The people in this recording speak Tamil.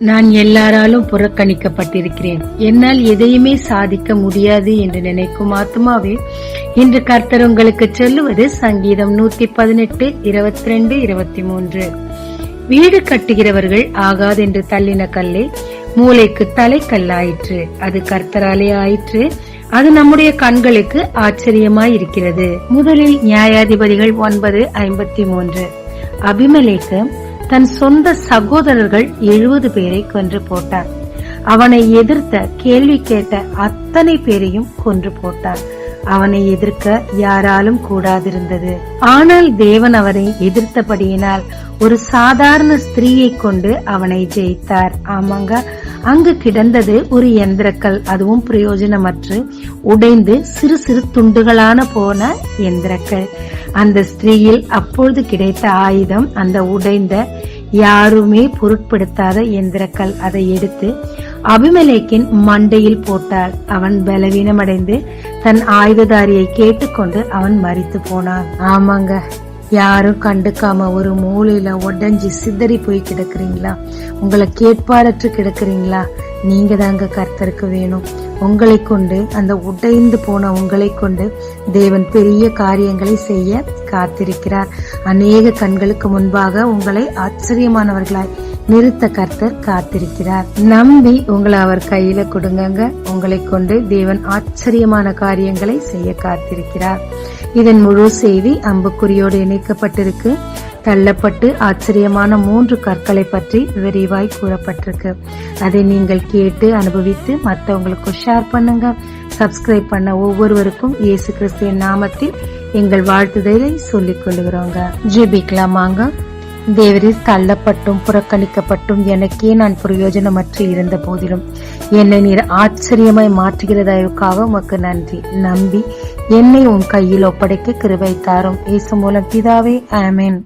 நான் எல்லாராலும் புறக்கணிக்கப்பட்டிருக்கிறேன், என்னால் எதையுமே சாதிக்க முடியாது என்று நினைக்கும் ஆத்மாவே, இன்று கர்த்தர் உங்களுக்கு சொல்லுவது சங்கீதம் 118, 22, 23. வீடு கட்டுகிறவர்கள் ஆகாதென்று தள்ளின கல்லே மூளைக்கு தலைக்கல்லாயிற்று, அது கர்த்தராலே ஆயிற்று, அது நம்முடைய கண்களுக்கு ஆச்சரியமாயிருக்கிறது. முதலில் நியாயாதிபதிகள் 9:53. அபிமெலேக்கு தன் சொந்த சகோதரர்கள் 70 பேரை கொன்று போட்டார். அவனை எதிர்த்த கேள்வி கேட்ட அத்தனை பேரையும் கொன்று போட்டார். அவனை எதிர்க்க யாராலும் கூடாதிருந்தது. ஆனால் தேவன் அவனை எதிர்த்தபடியினால் ஒரு சாதாரண ஸ்திரீயை கொண்டு அவனை ஜெயித்தார். ஆமாங்க, அங்கு கிடந்தது ஒரு எந்திரக்கல், அதுவும் பிரயோஜனமற்று உடைந்து சிறு சிறு துண்டுகளான போன எந்திரக்கல். அந்த ஸ்திரீயில் அப்பொழுது கிடைத்த ஆயுதம் அந்த உடைந்த யாருமே பொருட்படுத்தாத எந்திரக்கல். அதை எடுத்து அபிமெலேக்கின் மண்டையில் போட்டார். அவன் பலவீனமடைந்து தன் ஆயுததாரியை கேட்டுக்கொண்டு அவன் மரித்து போனான். ஆமாங்க, யாரும் கண்டுக்காம ஒரு மூலையில உடஞ்சி சிதறி போய் கிடக்குறீங்களா? உங்களை கேட்பாரற்று கிடக்குறீங்களா? நீங்க தாங்க கர்த்தருக்கு வேணும். உங்களை கொண்டு, அந்த உடைந்து போன உங்களை கொண்டு தேவன் பெரிய காரியங்களை செய்ய காத்திருக்கிறார். அநேக கண்களுக்கு முன்பாக உங்களை ஆச்சரியமானவர்களாய் நிறுத்த கர்த்தர் காத்திருக்கிறார். நம்பி உங்களை அவர் கையில கொடுங்க. உங்களை கொண்டு தேவன் ஆச்சரியமான காரியங்களை செய்ய காத்திருக்கிறார். இதன் முழு செய்தி அம்புக்குறியோடு இணைக்கப்பட்டிருக்கு. தள்ளப்பட்டு ஆச்சரியமான 3 கற்களை பற்றி விரிவாய் கூறப்பட்டிருக்கு. அதை நீங்கள் கேட்டு அனுபவித்து மற்றவங்களுக்கு ஷேர் பண்ணுங்க. சப்ஸ்கிரைப் பண்ண ஒவ்வொருவருக்கும் இயேசு கிறிஸ்துவின் நாமத்தில் எங்கள் வாழ்த்துதலை சொல்லிக் கொள்கிறோங்க. ஜெபிக்கலாமாங்க. தேவரீர், தள்ளப்பட்டும் புறக்கணிக்கப்பட்டும் எனக்கே நான் பிரயோஜனமற்று இருந்த போதிலும் என்னை நீர் ஆச்சரியமாய் மாற்றுகிறதற்காக உமக்கு நன்றி. நம்பி என்னை உன் கையில் ஒப்படைக்க கிருபை தாரும். இயேசு மூலம் பிதாவே, ஆமென்.